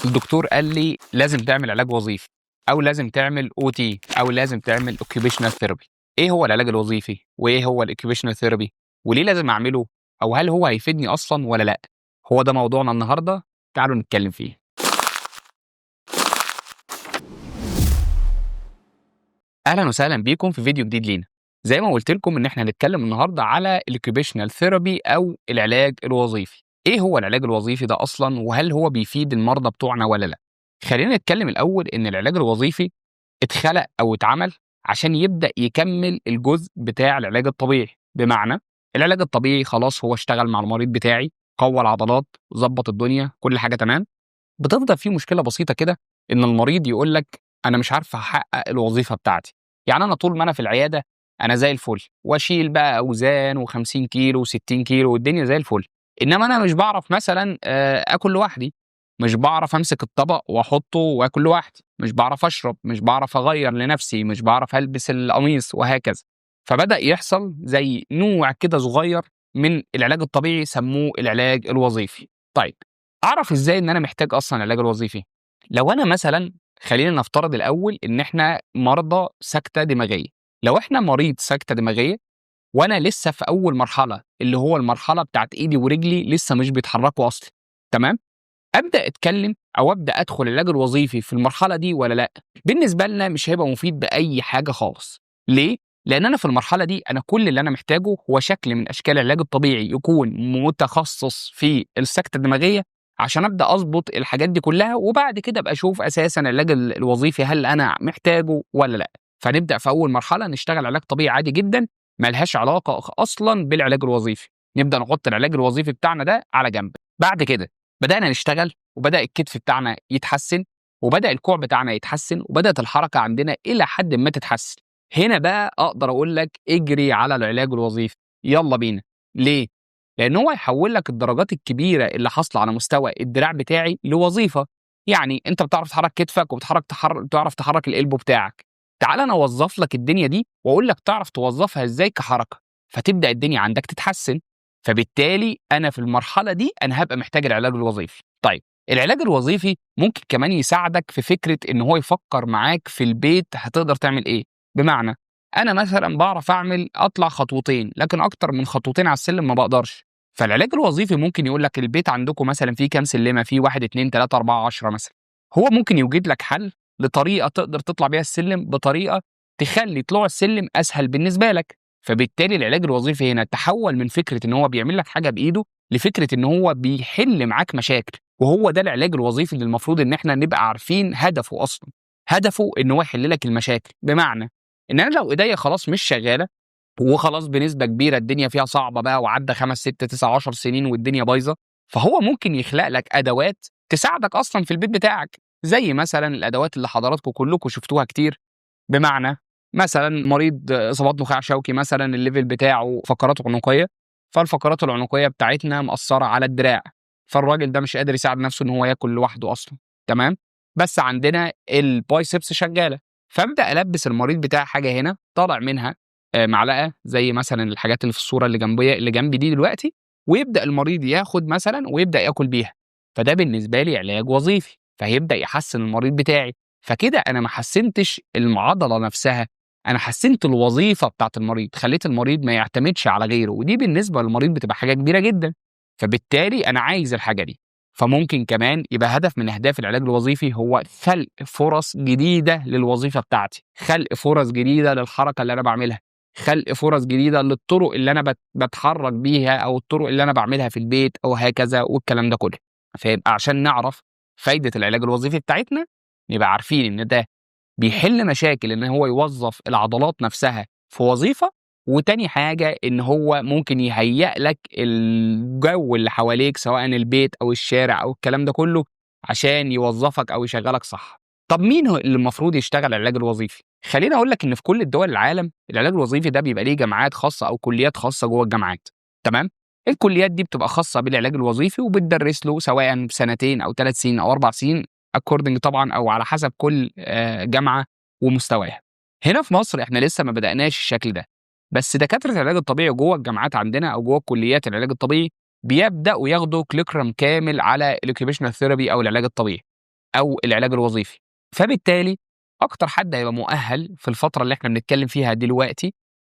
الدكتور قال لي لازم تعمل علاج وظيفي او لازم تعمل OT او لازم تعمل اوكيبيشنال ثيرابي. ايه هو العلاج الوظيفي وايه هو الاوكيبيشنال ثيرابي وليه لازم اعمله او هل هو هيفيدني اصلا ولا لا؟ هو ده موضوعنا النهارده، تعالوا نتكلم فيه. اهلا وسهلا بيكم في فيديو جديد لينا. زي ما قلت لكم ان احنا هنتكلم النهارده على الاوكيبيشنال ثيرابي او العلاج الوظيفي. ايه هو العلاج الوظيفي ده اصلا وهل هو بيفيد المرضى بتوعنا ولا لا؟ خلينا نتكلم الاول ان العلاج الوظيفي اتخلق او اتعمل عشان يبدا يكمل الجزء بتاع العلاج الطبيعي. بمعنى العلاج الطبيعي خلاص هو اشتغل مع المريض بتاعي، قوى العضلات، ظبط الدنيا، كل حاجه تمام. بتفضل في مشكله بسيطه كده، ان المريض يقول لك انا مش عارف احقق الوظيفه بتاعتي. يعني انا طول ما انا في العياده انا زي الفل واشيل بقى اوزان و50 كيلو و60 كيلو والدنيا زي الفل، انما انا مش بعرف مثلا اكل لوحدي، مش بعرف امسك الطبق واحطه واكل لوحدي، مش بعرف اشرب، مش بعرف اغير لنفسي، مش بعرف البس القميص وهكذا. فبدأ يحصل زي نوع كده صغير من العلاج الطبيعي سموه العلاج الوظيفي. طيب، اعرف ازاي ان انا محتاج اصلا العلاج الوظيفي؟ لو انا مثلا، خلينا نفترض الاول ان احنا مرضى سكته دماغيه. لو احنا مريض سكته دماغيه وانا لسه في اول مرحله اللي هو المرحله بتاعت ايدي ورجلي لسه مش بيتحركوا اصلا، تمام، ابدا اتكلم او ابدا ادخل العلاج الوظيفي في المرحله دي ولا لا؟ بالنسبه لنا مش هيبقى مفيد باي حاجه خالص. ليه؟ لان انا في المرحله دي انا كل اللي انا محتاجه هو شكل من اشكال العلاج الطبيعي يكون متخصص في السكته الدماغيه، عشان ابدا اظبط الحاجات دي كلها، وبعد كده ابقى اشوف اساسا العلاج الوظيفي هل انا محتاجه ولا لا. فنبدا في اول مرحله نشتغل علاج طبيعي عادي جدا، ملهاش علاقه اصلا بالعلاج الوظيفي. نبدا نحط العلاج الوظيفي بتاعنا ده على جنب. بعد كده بدأنا نشتغل وبدأ الكتف بتاعنا يتحسن وبدأ الكوع بتاعنا يتحسن وبدأت الحركة عندنا إلى حد ما تتحسن. هنا بقى أقدر أقول لك اجري على العلاج الوظيفي، يلا بينا. ليه؟ لأن هو هيحول لك الدرجات الكبيرة اللي حاصلة على مستوى الدراع بتاعي لوظيفة. يعني أنت بتعرف تحرك كتفك بتعرف تحرك القلب بتاعك. تعال أنا أوظف لك الدنيا دي وأقول لك تعرف توظفها إزاي كحركة، فتبدأ الدنيا عندك تتحسن. فبالتالي انا في المرحله دي انا هبقى محتاج العلاج الوظيفي. طيب، العلاج الوظيفي ممكن كمان يساعدك في فكره ان هو يفكر معاك في البيت هتقدر تعمل ايه. بمعنى انا مثلا بعرف اطلع خطوتين لكن اكتر من خطوتين على السلم ما بقدرش. فالعلاج الوظيفي ممكن يقول لك البيت عندكم مثلا فيه كام سلمه، فيه 1 2 3 4 10 مثلا. هو ممكن يوجد لك حل لطريقه تقدر تطلع بيها السلم بطريقه تخلي طلوع السلم اسهل بالنسبه لك. فبالتالي العلاج الوظيفي هنا تحول من فكره ان هو بيعمل لك حاجه بايده لفكره ان هو بيحل معاك مشاكل. وهو ده العلاج الوظيفي اللي المفروض ان احنا نبقى عارفين هدفه اصلا. هدفه ان هو يحل لك المشاكل. بمعنى ان انا لو ايديا خلاص مش شغاله وخلاص بنسبه كبيره الدنيا فيها صعبه بقى وعدى 5 6 9 10 سنين والدنيا بايظه، فهو ممكن يخلق لك ادوات تساعدك اصلا في البيت بتاعك، زي مثلا الادوات اللي حضراتكم كلكم شفتوها كتير. بمعنى مثلا مريض اصابات نخاع شوكي مثلا الليفل بتاعه فقرات عنقيه، فالفقرات العنقيه بتاعتنا مأثره على الدراع، فالراجل ده مش قادر يساعد نفسه ان هو ياكل لوحده اصلا، تمام، بس عندنا البايسبس شغاله. فابدا البس المريض بتاعي حاجه هنا طالع منها معلقه زي مثلا الحاجات اللي في الصوره اللي جنبي دي دلوقتي، ويبدا المريض ياخد مثلا ويبدا ياكل بيها. فده بالنسبه لي علاج وظيفي، فهيبدا يحسن المريض بتاعي. فكده انا ما حسنتش المعضله نفسها، انا حسنت الوظيفه بتاعت المريض، خليت المريض ما يعتمدش على غيره، ودي بالنسبه للمريض بتبقى حاجه كبيره جدا. فبالتالي انا عايز الحاجه دي. فممكن كمان يبقى هدف من اهداف العلاج الوظيفي هو خلق فرص جديده للوظيفه بتاعتي، خلق فرص جديده للحركه اللي انا بعملها، خلق فرص جديده للطرق اللي انا بتحرك بيها او الطرق اللي انا بعملها في البيت او هكذا والكلام ده كله. فيبقى عشان نعرف فايده العلاج الوظيفي بتاعتنا نبقى عارفين ان ده بيحل مشاكل ان هو يوظف العضلات نفسها في وظيفه، وتاني حاجه ان هو ممكن يهيئ لك الجو اللي حواليك سواء البيت او الشارع او الكلام ده كله عشان يوظفك او يشغلك صح. طب مين هو اللي المفروض يشتغل العلاج الوظيفي؟ خليني اقول لك ان في كل الدول العالم العلاج الوظيفي ده بيبقى ليه جامعات خاصه او كليات خاصه جوه الجامعات، تمام. الكليات دي بتبقى خاصه بالعلاج الوظيفي وبتدرس له سواء بسنتين او 3 سنين او 4 سنين اكوردنج طبعا او على حسب كل جامعه ومستواها. هنا في مصر احنا لسه ما بدأناش الشكل ده، بس دكاتره العلاج الطبيعي جوه الجامعات عندنا او جوه كليات العلاج الطبيعي بيبداوا ياخدوا كليكرم كامل على الاوكيبيشنال ثيرابي او العلاج الطبيعي. أو العلاج الوظيفي. فبالتالي أكتر حد هيبقى مؤهل في الفترة اللي إحنا بنتكلم فيها دلوقتي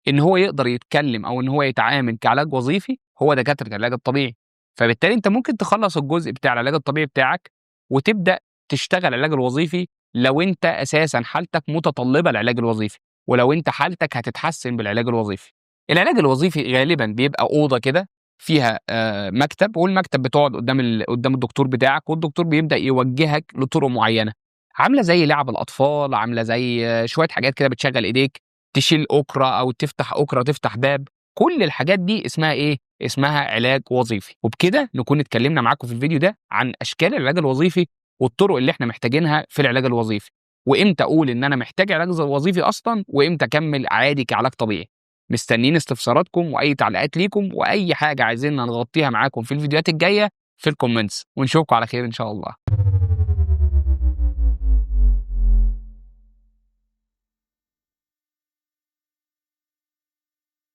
إن هو يقدر يتكلم أو إن هو يتعامل كعلاج وظيفي هو دكاترة العلاج الطبيعي. فبالتالي أنت ممكن تخلّص الجزء بتاع العلاج الطبيعي بتاعك وتبدأ تشتغل العلاج الوظيفي لو أنت أساسًا حالتك متطلبة العلاج الوظيفي، ولو أنت حالتك هتتحسن بالعلاج الوظيفي. العلاج الوظيفي غالبًا بيبقى أوضة كده فيها مكتب، والمكتب بتقعد قدّام الدكتور بتاعك، والدكتور بيبدأ يوجّهك لطرق معيّنة، عاملة زي لعب الأطفال، عاملة زي شوية حاجات كده بتشغّل إيديك، تشيل أُكرة أو تفتح أُكرة، تفتح باب، كل الحاجات دي اسمها إيه، اسمها علاج وظيفي. وبكده نكون اتكلّمنا معاكم في الفيديو ده عن أشكال العلاج الوظيفي والطرق اللي إحنا محتاجينها في العلاج الوظيفي، وإمتى أقول إن أنا محتاج علاج وظيفي أصلًا، وإمتى أكمّل عادي كعلاج طبيعي. مستنيين استفساراتكم وأي تعليقات ليكم، وأي حاجة عايزيننا نغطيها معاكم في الفيديوهات الجاية في الكومنتس، ونشوفكم على خير إن شاء الله.